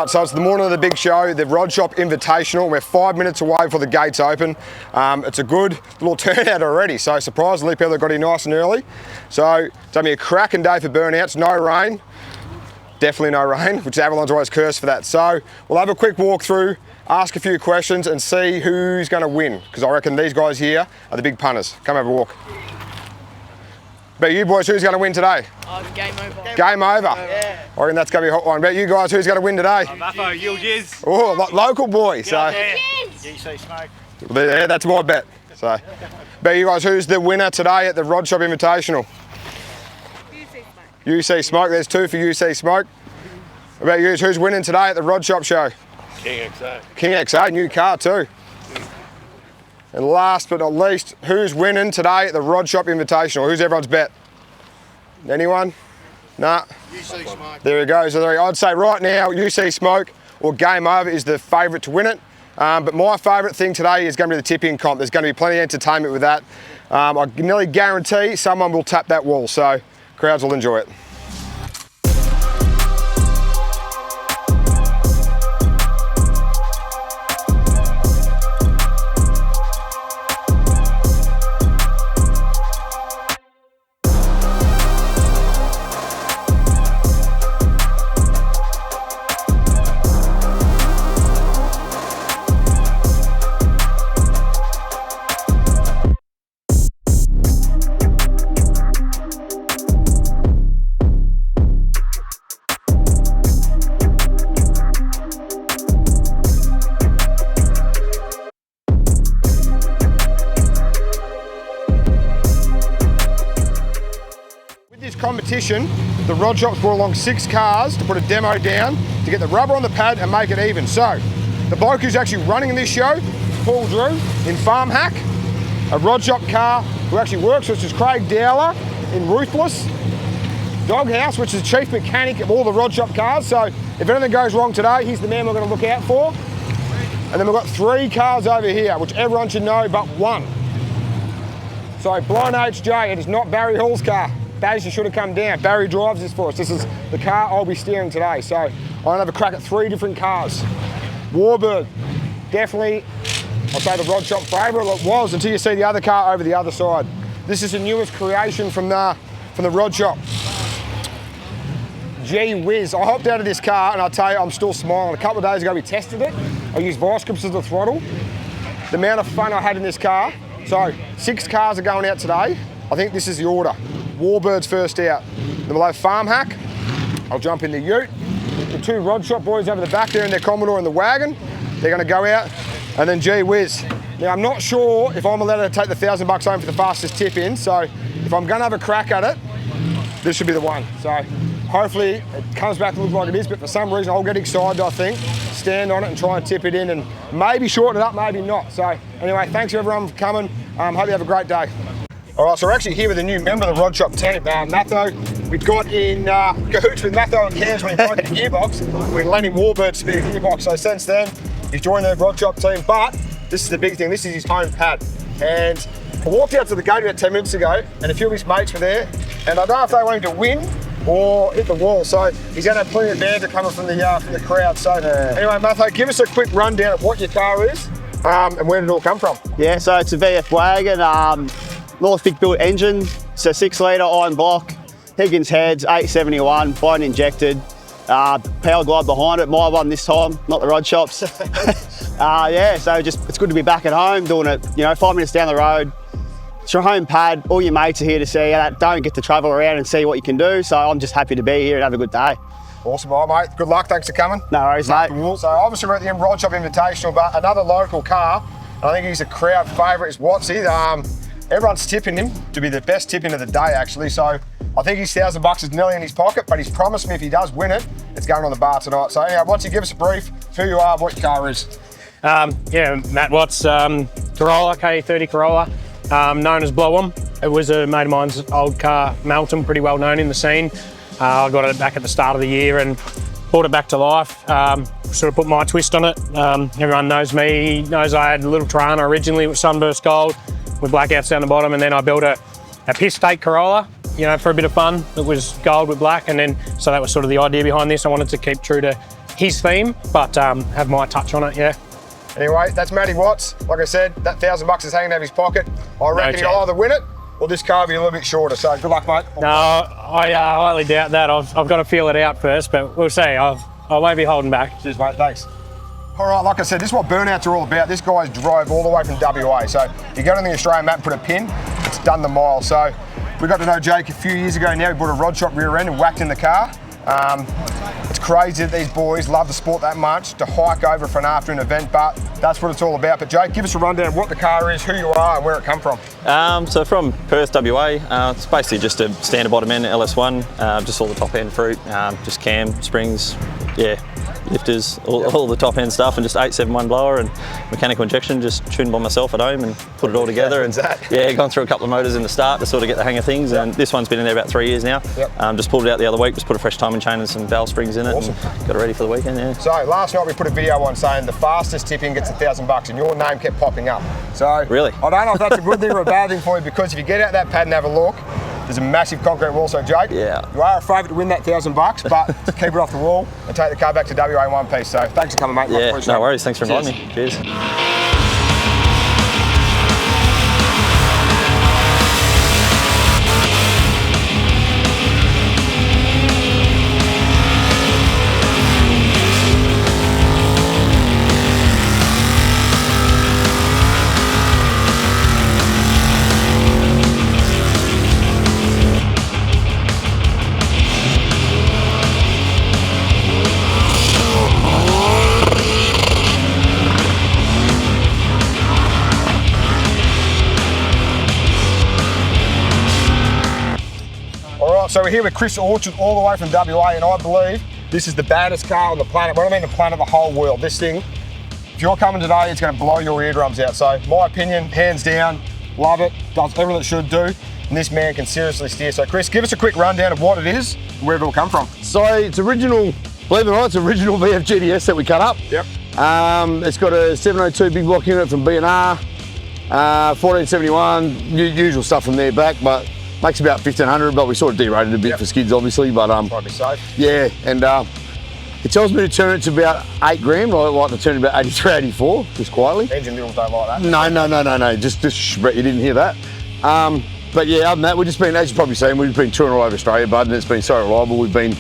right, so it's the morning of the big show, the Rod Shop Invitational. We're 5 minutes away before the gates open. It's a good little turnout already, so surprisingly people got here nice and early. So it's going to be a cracking day for Burnouts, no rain. Definitely no rain, which everyone's always cursed for that. So we'll have a quick walk through, ask a few questions and see who's going to win, because I reckon these guys here are the big punters. Come have a walk. About you boys, who's going to win today? Game over. Game over? Yeah. I reckon that's going to be a hot one. About you guys, who's going to win today? Matho, you'll jizz. Oh, local boy. So. UC Smoke. Yeah, that's my bet. So, about you guys, who's the winner today at the Rod Shop Invitational? UC Smoke, there's two for UC Smoke. About you, who's winning today at the Rod Shop show? King XA. King XA, new car too. And last but not least, who's winning today at the Rod Shop Invitational? Who's everyone's bet? Anyone? Nah. UC Smoke. There we go. So I'd say right now, UC Smoke or Game Over is the favourite to win it. But my favourite thing today is going to be the tip-in comp. There's going to be plenty of entertainment with that. I nearly guarantee someone will tap that wall, so crowds will enjoy it. Competition, the Rod Shop's brought along 6 cars to put a demo down to get the rubber on the pad and make it even. So, the bloke who's actually running this show, Paul Drew, in Farm Hack, a Rod Shop car who actually works, which is Craig Dowler in Ruthless, Doghouse, which is chief mechanic of all the Rod Shop cars. So, if anything goes wrong today, he's the man we're going to look out for. And then we've got 3 cars over here, which everyone should know but one. So, Blind HJ, it is not Barry Hall's car. Baz, you should have come down. Barry drives this for us. This is the car I'll be steering today. So I'm going to have a crack at 3 different cars. Warbird, definitely, I'll say the Rod Shop favourite. Well, it was until you see the other car over the other side. This is the newest creation from the Rod Shop. Gee whiz, I hopped out of this car and I'll tell you, I'm still smiling. A couple of days ago we tested it. I used vice grips as the throttle. The amount of fun I had in this car. So 6 cars are going out today. I think this is the order. Warbird's first out. Then we'll have Farm Hack. I'll jump in the ute. The 2 Rod Shop boys over the back there in their Commodore in the wagon. They're going to go out. And then Gee Whiz. Now I'm not sure if I'm allowed to take the $1,000 home for the fastest tip in. So if I'm going to have a crack at it, this should be the one. So hopefully it comes back to look like it is. But for some reason I'll get excited, I think. Stand on it and try and tip it in and maybe shorten it up, maybe not. So anyway, thanks everyone for coming. Hope you have a great day. All right, so we're actually here with a new member of the Rod Shop team, Matho. We got in cahoots with Matho and Cams when he broke the gearbox. We lent him Warbird to be a gearbox, so since then, he's joined the Rod Shop team, but this is the big thing, this is his home pad. And I walked out to the gate about 10 minutes ago, and a few of his mates were there, and I don't know if they want him to win or hit the wall, so he's going to have plenty of banter coming from the crowd. So anyway, Matho, give us a quick rundown of what your car is, and where did it all come from? Yeah, so it's a VF wagon. Northwick built engine, so 6 litre iron block, Higgins heads, 871, bone injected, power glide behind it, my one this time, not the Rod Shop's. Yeah, so it's good to be back at home, doing it, 5 minutes down the road. It's your home pad, all your mates are here to see you, don't get to travel around and see what you can do, so I'm just happy to be here and have a good day. Awesome, all right, mate. Good luck, thanks for coming. No worries, mate. So obviously we're at the Rod Shop Invitational, but another local car, and I think he's a crowd favourite, is Watsy. Everyone's tipping him to be the best tip-in of the day, actually. So I think his $1,000 is nearly in his pocket, but he's promised me if he does win it, it's going on the bar tonight. So anyway, Watsy, give us a brief who you are, what your car is. Yeah, Matt Watts, Corolla, K30 Corolla, known as Blow 'em. It was a mate of mine's old car, Melton, pretty well known in the scene. I got it back at the start of the year and brought it back to life. Sort of put my twist on it. Everyone knows me, knows I had a little Tirana originally with sunburst gold, with blackouts down the bottom, and then I built a piss take Corolla, for a bit of fun. It was gold with black, and then so that was sort of the idea behind this. I wanted to keep true to his theme, but have my touch on it, yeah. Anyway, that's Matty Watts. Like I said, that $1,000 is hanging out of his pocket. I reckon he'll either win it or this car will be a little bit shorter. So good luck, mate. No, I highly doubt that. I've got to feel it out first, but we'll see. I won't be holding back. Cheers, mate. Thanks. All right, like I said, this is what Burnouts are all about. This guy's drove all the way from WA. So you go on the Australian map and put a pin, it's done the mile. So we got to know Jake a few years ago now. We bought a Rod Shop rear end and whacked in the car. It's crazy that these boys love the sport that much to hike over for an afternoon event, but that's what it's all about. But Jake, give us a rundown of what the car is, who you are and where it come from. So from Perth, WA, it's basically just a standard bottom end LS1, just all the top end fruit, just cam, springs, yeah, lifters, all the top end stuff, and just 871 blower and mechanical injection, just tuned by myself at home and put it all together. And yeah, gone through a couple of motors in the start to sort of get the hang of things. And this one's been in there about 3 years now. Just pulled it out the other week, just put a fresh timing chain and some valve springs in it. Awesome. And got it ready for the weekend, yeah. So last night we put a video on saying the fastest tip in gets $1,000 and your name kept popping up. So really? I don't know if that's a good thing or a bad thing for you, because if you get out that pad and have a look, there's a massive concrete wall. So Jake, you are a favourite to win that $1,000, but keep it off the wall and take the car back to WA in one piece. So thanks for coming, mate. Yeah, no worries. Thanks for inviting me. Cheers. So we're here with Chris Orchard all the way from WA, and I believe this is the baddest car on the planet. What I mean the planet, the whole world. This thing, if you're coming today, it's going to blow your eardrums out. So my opinion, hands down, love it, does everything it should do, and this man can seriously steer. So Chris, give us a quick rundown of what it is and where it all come from. So it's original, believe it or not, it's original VF GTS that we cut up. Yep. It's got a 702 big block unit from B&R, 1471, usual stuff from there back, but makes about 1500, but we sort of derated a bit for skids, obviously. But might be safe. Yeah, and it tells me to turn it to about 8 grand. I like to turn it about 83, 84, just quietly. Engine littles don't like that. No. Just Brett, you didn't hear that. But yeah, other than that, we've just been, as you've probably seen, we've been touring all over Australia, bud, and it's been so reliable. We've been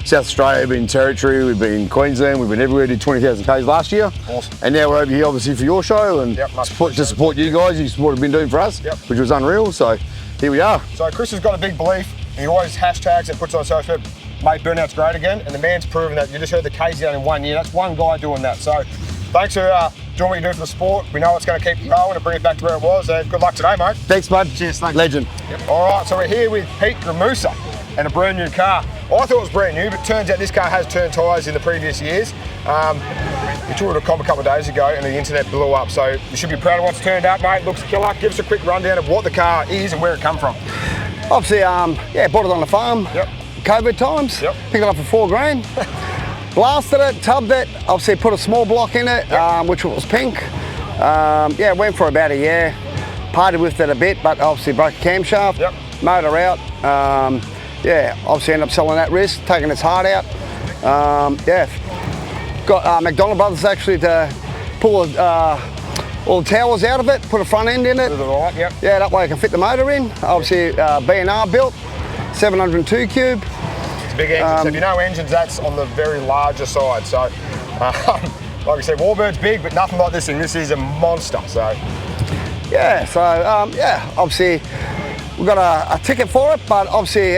South Australia, we've been Territory, we've been Queensland, we've been everywhere. Did 20,000 Ks last year. Awesome. And now we're over here, obviously, for your show and to support you guys. You what you've been doing for us, which was unreal. So here we are. So Chris has got a big belief, and he always hashtags and puts on social media, make Burnout's great again, and the man's proven that. You just heard the K's down in 1 year. That's one guy doing that. So thanks for doing what you do for the sport. We know it's going to keep growing and bring it back to where it was. And good luck today, mate. Thanks, bud. Cheers, thanks. Legend. All right, so we're here with Peter Grmusa and a brand new car. I thought it was brand new, but turns out this car has turned tyres in the previous years. We toured a comp a couple of days ago and the internet blew up, so you should be proud of what's turned up, mate. Looks killer. Give us a quick rundown of what the car is and where it come from. Obviously, bought it on the farm. COVID times. Picked it up for 4 grand. Blasted it, tubbed it. Obviously, put a small block in it, which was pink. Went for about a year. Partied with it a bit, but obviously broke a camshaft. Motor out. Obviously ended up selling that wrist, taking its heart out. Got McDonald Brothers actually to pull all the towers out of it, put a front end in it. Yeah, that way I can fit the motor in. Obviously B&R built, 702 cube. It's a big engine, so if you know engines, that's on the very larger side. So, like I said, Warbird's big, but nothing like this thing. This is a monster, so. Obviously we've got a ticket for it, but obviously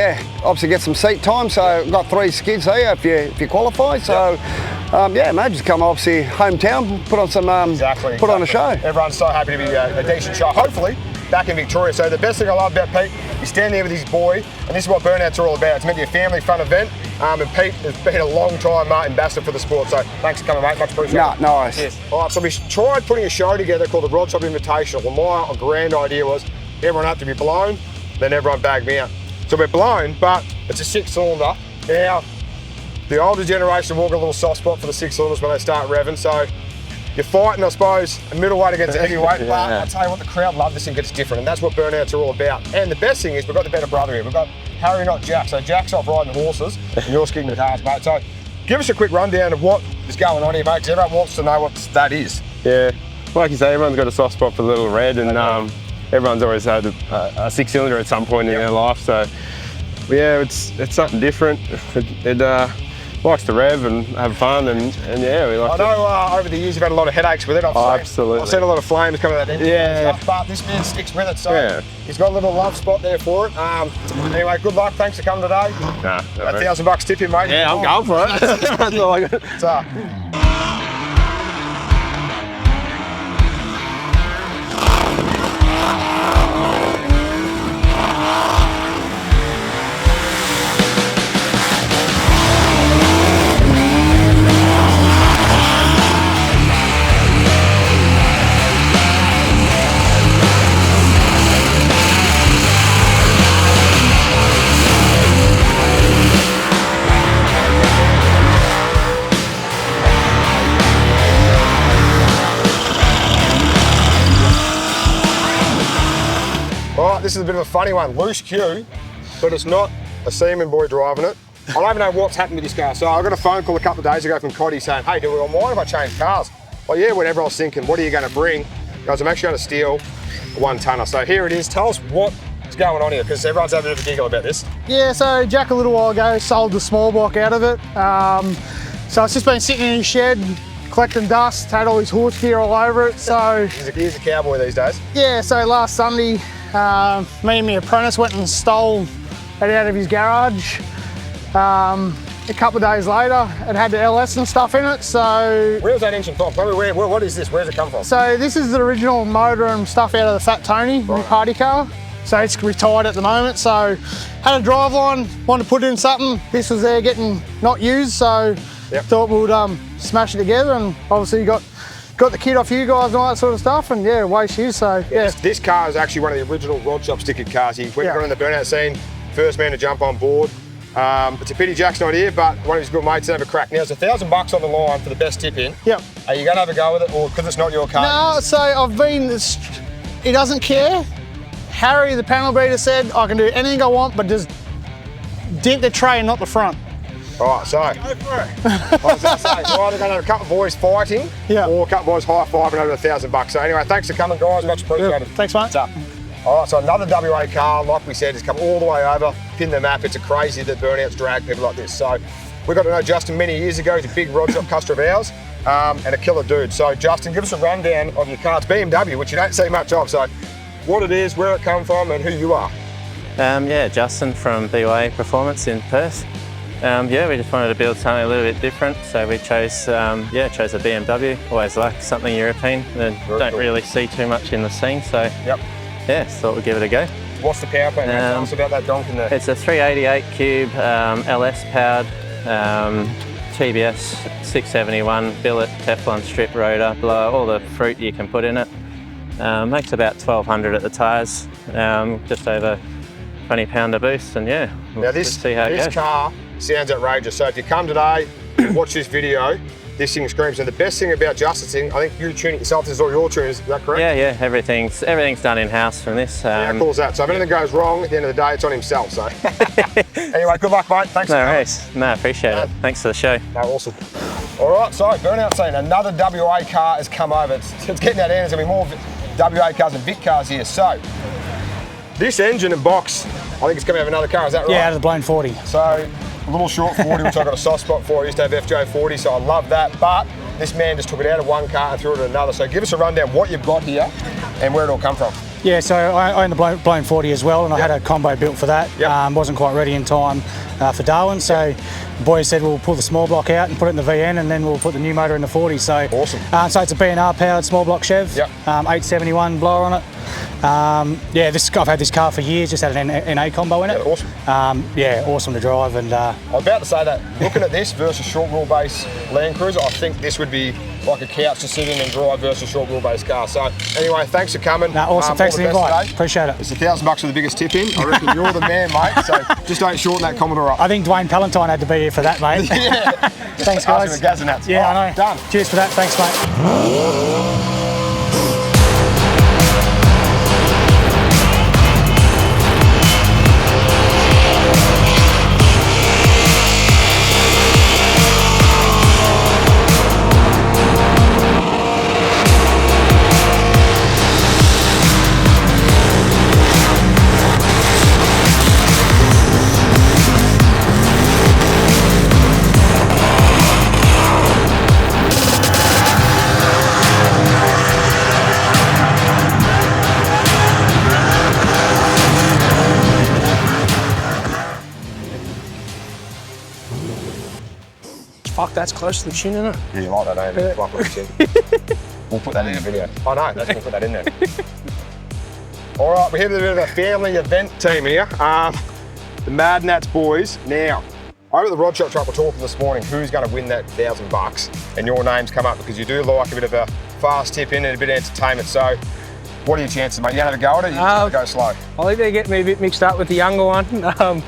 get some seat time. So we've got 3 skids here if you qualify. So just come obviously hometown, put on some put on a show. Everyone's so happy to be a decent show. Hopefully back in Victoria. So the best thing I love about Pete, he's standing there with his boy, and this is what Burnouts are all about. It's meant to be a family fun event. And Pete has been a long time ambassador for the sport. So thanks for coming, mate. Much appreciated. No worries. Yes. All right, so we tried putting a show together called the Rod Shop Invitational. Well, my grand idea was everyone had to be blown, then everyone bagged me out. So we're blown, but it's a 6-cylinder. Now, the older generation will get a little soft spot for the 6 cylinders when they start revving. So you're fighting, I suppose, a middleweight against a heavyweight, but I'll tell you what, the crowd love this thing, it's different, and that's what Burnouts are all about. And the best thing is we've got the better brother here. We've got Harry, not Jack. So Jack's off riding horses, and you're skidding cars, mate. So give us a quick rundown of what is going on here, mate, because everyone wants to know what that is. Yeah, like you say, everyone's got a soft spot for the little red, and everyone's always had a six-cylinder at some point in their life. So, yeah, it's something different. It likes to rev and have fun, and yeah, we like. I know over the years you've had a lot of headaches with it. Absolutely. I've seen a lot of flames coming out of that Yeah. stuff, but this man sticks with it, so he's got a little love spot there for it. Anyway, good luck. Thanks for coming today. Nah, $1,000 tip in, mate. Yeah, I'm going for it. That's all I got. So, this is a bit of a funny one. Loose cue, but it's not a Seaman boy driving it. I don't even know what's happened with this car. So I got a phone call a couple of days ago from Coddy saying, hey, do we mind if I change cars? Well, yeah, whatever. I was thinking, what are you going to bring? Guys, I'm actually going to steal a 1-tonner. So here it is. Tell us what is going on here, because everyone's having a bit of a giggle about this. Yeah, so Jack a little while ago sold the small block out of it. So it's just been sitting in his shed, collecting dust, had all his horse gear all over it. So he's a cowboy these days. Yeah, so last Sunday, me and my apprentice went and stole it out of his garage. A couple of days later, it had the LS and stuff in it, so... Where's that engine from? What is this? Where's it come from? So this is the original motor and stuff out of the Fat Tony, new party car. So it's retired at the moment, so had a driveline, wanted to put in something. This was there getting not used, so thought we'd smash it together, and obviously got the kit off you guys and all that sort of stuff, and yeah, waste you, so yeah. This car is actually one of the original Rod Shop stickered cars. He went on the burnout scene, first man to jump on board. It's a pity Jack's not here, but one of his good mates have a crack. Now, there's $1,000 on the line for the best tip in. Yep. Are you going to have a go with it, or because it's not your car? No, so I've been, he doesn't care. Harry, the panel beater, said I can do anything I want, but just dent the tray and not the front. All right, so. Go for it. I was going to say, you're either going to have a couple of boys fighting, or a couple of boys high-fiving over $1,000. So anyway, thanks for coming, guys. Much appreciated. Thanks, mate. All right, so another WA car, like we said, has come all the way over, pinned the map. It's a crazy that burnouts drag people like this. So we got to know Justin many years ago. He's a big Rod Shop customer of ours and a killer dude. So Justin, give us a rundown of your car. It's BMW, which you don't see much of. So what it is, where it come from, and who you are. Yeah, Justin from BYA Performance in Perth. Yeah, we just wanted to build something a little bit different, so we chose a BMW. Always like something European, and don't really see too much in the scene, so yeah, thought we'd give it a go. What's the power plant? Tell us about that donk in there. It's a 388 cube LS powered TBS 671 billet Teflon strip rotor, blower, all the fruit you can put in it. Makes about 1200 at the tyres, just over 20 pounder boost, and yeah, now let's see how it goes. This car sounds outrageous. So if you come today, watch this video, this thing screams. And the best thing about Justin's thing, I think you tune it yourself, this is all your tunes, is that correct? Yeah, everything's done in-house from this. How cool is that? So if anything goes wrong, at the end of the day, it's on himself, so. Anyway, good luck, mate. Thanks. No worries. No, appreciate it. Thanks for the show. No, awesome. All right, so burnout scene, another WA car has come over. It's getting out there, there's gonna be more WA cars and Vic cars here. So, this engine and box, I think it's coming out of another car, is that right? Yeah, out of the blown 40. So, a little short 40, which I've got a soft spot for. I used to have FJ40, so I love that. But this man just took it out of one car and threw it in another. So give us a rundown what you've got here and where it all come from. Yeah, so I own the blown 40 as well, and I had a combo built for that. Wasn't quite ready in time for Darwin, so the boys said we'll pull the small block out and put it in the VN, and then we'll put the new motor in the 40. So awesome. So it's a B&R powered small block Chev, 871 blower on it. Yeah, I've had this car for years, just had an NA combo in it. Awesome. Awesome to drive. And I was about to say that, looking at this versus short wheelbase Land Cruiser, I think this would be like a couch to sit in and drive versus short wheelbase car. So anyway, thanks for coming. No, awesome, thanks for the invite. Appreciate it. It's $1,000 for the biggest tip in. I reckon you're the man, mate. So just don't shorten that Commodore up. I think Dwayne Palantine had to be here for that, mate. Thanks, guys. Yeah, I know. Done. Cheers for that. Thanks, mate. Fuck, that's close to the chin, isn't it? Yeah, you like that, don't you? Like what you said. We'll put that in the video. I know, we'll put that in there. All right, we're here with a bit of a family event team here. The Mad Nats boys. Now, over at the Rod Shop Truck, we're talking this morning who's going to win that $1,000, and your names come up because you do like a bit of a fast tip in and a bit of entertainment. So, what are your chances, mate? You gonna have a go at it? Or you just gonna go slow? I think they get me a bit mixed up with the younger one.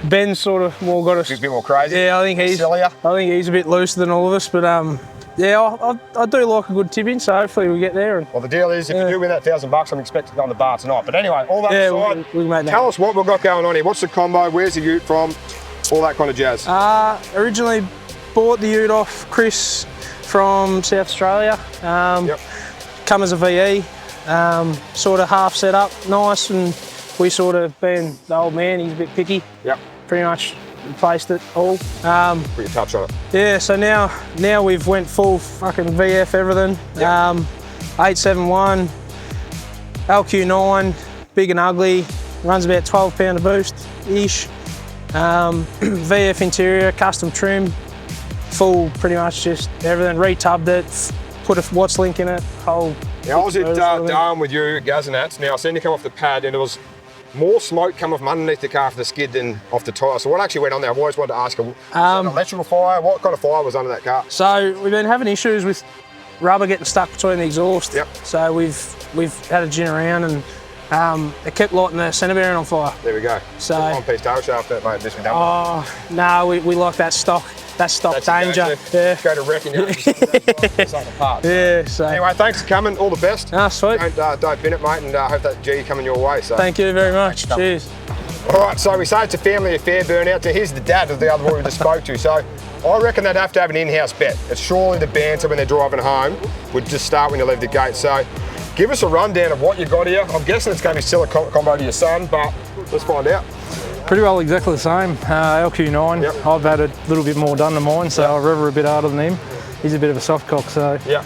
Ben's sort of more got He's a bit more crazy. Yeah, I think he's a bit looser than all of us, but yeah, I do like a good tipping, so hopefully we get there. Well, the deal is, if you do win that $1,000, I'm expecting to go on the bar tonight. But anyway, all that aside, we make that. Tell us what we've got going on here. What's the combo? Where's the ute from? All that kind of jazz. Originally bought the ute off Chris from South Australia. Come as a VE, sort of half set up, nice, and we sort of, being the old man, he's a bit picky. Yep. Pretty much replaced it all. Put your touch on it. Yeah, so now we've went full fucking VF everything. 871, LQ9, big and ugly, runs about 12 pound a boost-ish. VF interior, custom trim, full, pretty much just everything. Retubbed it, put a Watts link in it, whole. Now I was at Darwin with you at Gazanats. Now I seen you come off the pad and there was more smoke come from underneath the car for the skid than off the tyre. So what actually went on there? I've always wanted to ask you, was it an electrical fire? What kind of fire was under that car? So we've been having issues with rubber getting stuck between the exhaust. Yep. So we've had a gin around and it kept lighting the centre bearing on fire. There we go. So on-piece tail shaft that mate, just been done. Oh no, we like that stock. That's danger. Yeah. Go to wrecking you. It's like a part. Yeah. So anyway, thanks for coming. All the best. Ah, sweet. Don't bin it, mate, and hope that G coming your way. So. Thank you very much. Cheers. All right, so we say it's a family affair, Burnout. So here's the dad of the other boy we just spoke to. So I reckon they'd have to have an in-house bet. It's surely the banter when they're driving home would just start when you leave the gate. So give us a rundown of what you got here. I'm guessing it's going to be still a combo to your son, but let's find out. Pretty well exactly the same. LQ9. Yep. I've had a little bit more done than mine, so I rev her a bit harder than him. He's a bit of a soft cock, so. Yeah.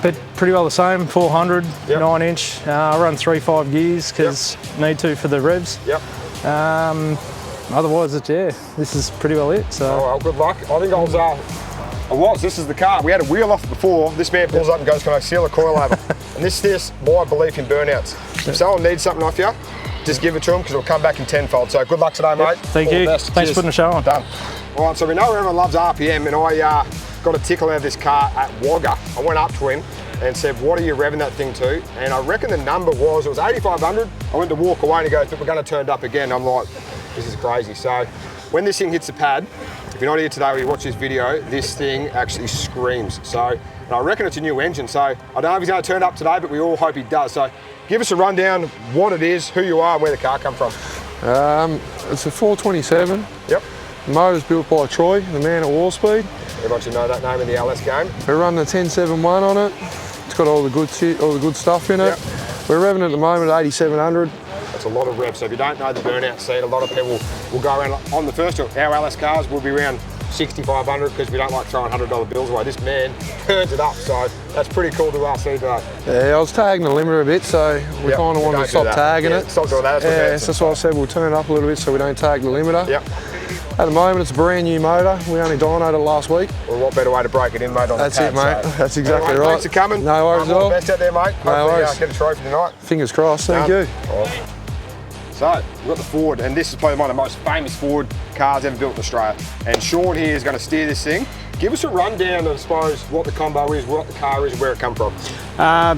But pretty well the same. 400, yep. 9 inch. I run 3/5 gears because need to for the revs. Yep. Otherwise, this is pretty well it. So. Oh well, good luck. I think this is the car. We had a wheel off before. This man pulls up and goes, "Can I seal a coil over?" And this is my belief in burnouts. If someone needs something off you, just give it to them because it'll come back in tenfold. So good luck today, mate. Thank you. Thanks for putting the show on. Done. All right, so we know everyone loves RPM, and I got a tickle out of this car at Wagga. I went up to him and said, "What are you revving that thing to?" And I reckon the number was 8,500. I went to walk away and he goes, "But we're going to turn it up again." I'm like, this is crazy. So when this thing hits the pad, if you're not here today or you watch this video, this thing actually screams. So, and I reckon it's a new engine. So I don't know if he's going to turn it up today, but we all hope he does. So give us a rundown, what it is, who you are, and where the car come from. It's a 427. Yep. The motor's built by Troy, the man at Wall Speed. Everyone should know that name in the LS game. We're running a 1071 on it. It's got all the good stuff in it. Yep. We're revving at the moment at 8,700. That's a lot of revs. So if you don't know the burnout scene, a lot of people will go around on the first two. Our LS cars will be around 6,500 because we don't like throwing $100 bills away. This man turns it up, so that's pretty cool to see today. Yeah, I was tagging the limiter a bit, so we kind of wanted to stop tagging it. Stop doing that. That's why I said we'll turn it up a little bit so we don't tag the limiter. Yep. At the moment, it's a brand new motor. We only dynoed it last week. Well, what better way to break it in, mate, on That's the pad, it, mate. So. That's exactly right. Thanks for coming. No worries at all. All the best out there, mate. No worries. Get a trophy tonight. Fingers crossed. Thank you. Right. So, we've got the Ford, and this is probably one of the most famous Ford cars ever built in Australia. And Sean here is going to steer this thing. Give us a rundown of, I suppose, what the combo is, what the car is, and where it come from.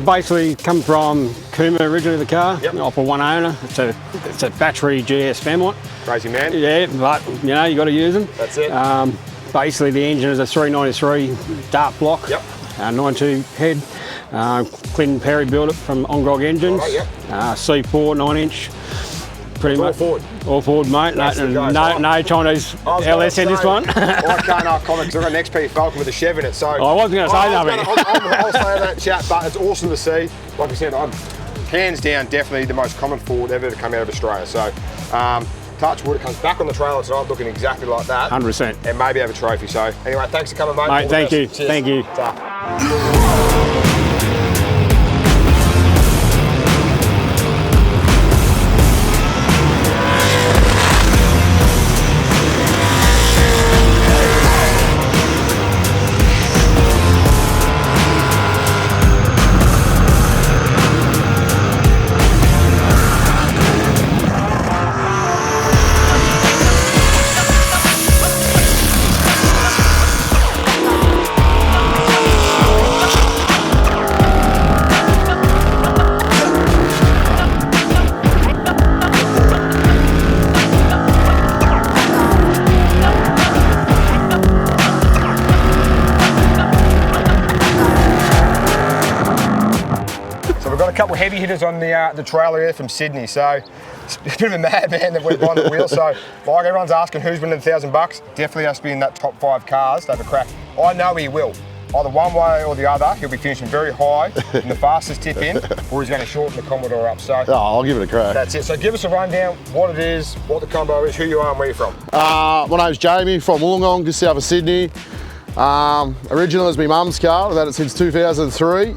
Basically, come from Kuma originally, the car, off of one owner. It's a battery GS Family. Crazy man. Yeah, but you know, you got to use them. That's it. Basically, the engine is a 393 dart block, 92 head. Clinton Perry built it from On-Grog Engines. Right, yep. C4 9-inch. Pretty much all Ford. All Ford, mate. No Chinese LS in this one. I can't comment because I've got an XP Falcon with a Chev in it. So I wasn't going to say that. I'll say that chat, but it's awesome to see. Like I said, I'm hands down definitely the most common Ford ever to come out of Australia. So touch wood, it comes back on the trailer tonight looking exactly like that. 100%. And maybe have a trophy. So anyway, thanks for coming, mate. Mate, thank you. Cheers. Thank you. a couple of heavy hitters on the trailer here from Sydney, so it's a bit of a madman that went behind the wheel. So, like everyone's asking who's winning $1,000, definitely has to be in that top 5 cars to have a crack. I know he will. Either one way or the other, he'll be finishing very high in the fastest tip in, or he's going to shorten the Commodore up. So I'll give it a crack. That's it. So give us a rundown, what it is, what the combo is, who you are and where you're from. My name's Jamie from Wollongong, just south of Sydney. Original is my mum's car, I've had it since 2003.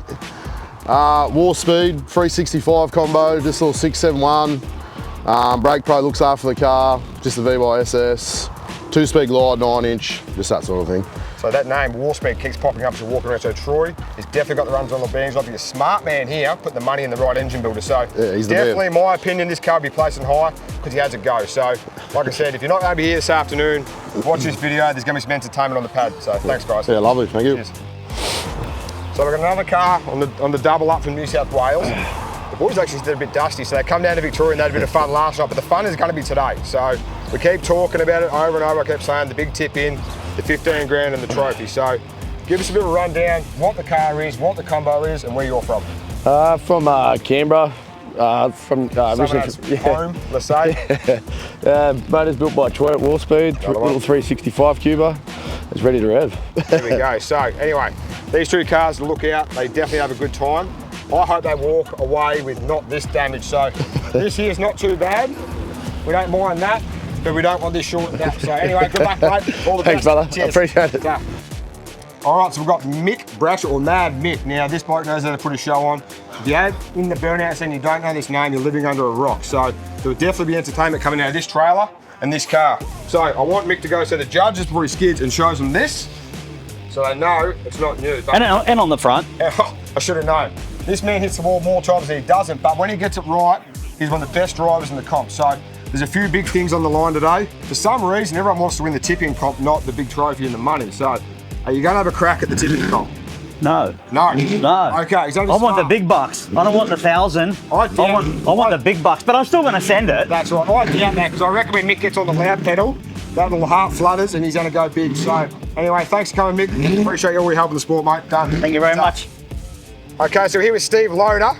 War Speed, 365 combo, just a little 671. Brake Pro looks after the car, just the VYSS. 2-speed glide, 9-inch, just that sort of thing. So that name, War Speed, keeps popping up as you're walking around. So Troy has definitely got the runs on the beans. Like a smart man here, putting the money in the right engine builder. So yeah, he's definitely, in my opinion, this car will be placing high because he has a go. So like I said, if you're not going to be here this afternoon, watch this video. There's going to be some entertainment on the pad. So thanks, guys. Yeah, lovely. Thank you. Cheers. So we've got another car on the double up from New South Wales. The boys actually did a bit dusty, so they come down to Victoria and they had a bit of fun last night, but the fun is going to be today. So we keep talking about it over and over. I kept saying the big tip in, the 15 grand and the trophy. So give us a bit of a rundown, what the car is, what the combo is, and where you're from. From Canberra. From home, let's say. Motor's built by Troy at War Speed, little 365 cuber. It's ready to rev. There we go. So anyway, these two cars to look out, they definitely have a good time. I hope they walk away with not this damage. So this here's not too bad. We don't mind that, but we don't want this shortened up. So anyway, good luck, mate. All the Thanks, best. brother. Cheers. I appreciate it. Yeah. All right, so we've got Mick Brasher, or Mad Mick. Now, this bloke knows how to put a show on. If you're in the Burnout scene, you don't know this name, you're living under a rock. So there will definitely be entertainment coming out of this trailer and this car. So I want Mick to go so the judges before he skids and shows them this, so they know it's not new. But and on the front. I should have known. This man hits the wall more times than he doesn't, but when he gets it right, he's one of the best drivers in the comp. So there's a few big things on the line today. For some reason, everyone wants to win the tipping comp, not the big trophy and the money. So are you going to have a crack at the tipping comp? No. No? No. Okay, I want the big bucks. I don't want the 1,000. I want the big bucks, but I'm still going to send it. That's right. I doubt that, because I reckon when Mick gets on the loud pedal, that little heart flutters and he's going to go big. So anyway, thanks for coming, Mick. Appreciate you all your help in the sport, mate. Done. Thank you very much. Okay, so we're here with Steve Loader,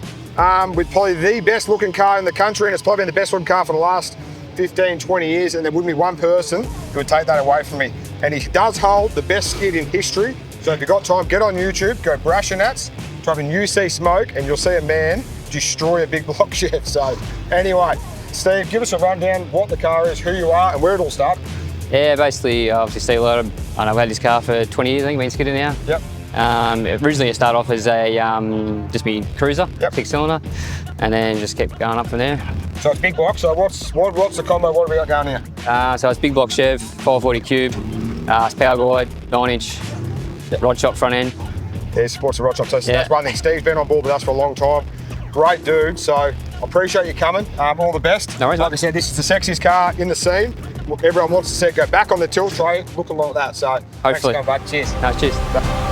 with probably the best looking car in the country, and it's probably been the best looking car for the last 15, 20 years, and there wouldn't be one person who would take that away from me. And he does hold the best skid in history. So if you've got time, get on YouTube, go Brasher-Nats, type in UC Smoke, and you'll see a man destroy a big block chef. So anyway, Steve, give us a rundown, what the car is, who you are, and where it all started. Yeah, basically, obviously Steve Loader. I've had this car for 20 years, I think, been skidding now. Yep. Originally it started off as a just me cruiser, 6-cylinder, and then just kept going up from there. So it's big block. So what's the combo? What have we got going here? So it's big block Chev, 540 cube, it's power glide, 9-inch, Rod Shop front end. Yeah, supports the Rod Shop. So that's one thing. Steve's been on board with us for a long time. Great dude. So I appreciate you coming. All the best. No worries. Like I said, this is the sexiest car in the scene. Look, everyone wants to see it go back on the tilt tray, looking like that. So hopefully. Thanks for coming, bud. Cheers. No, cheers.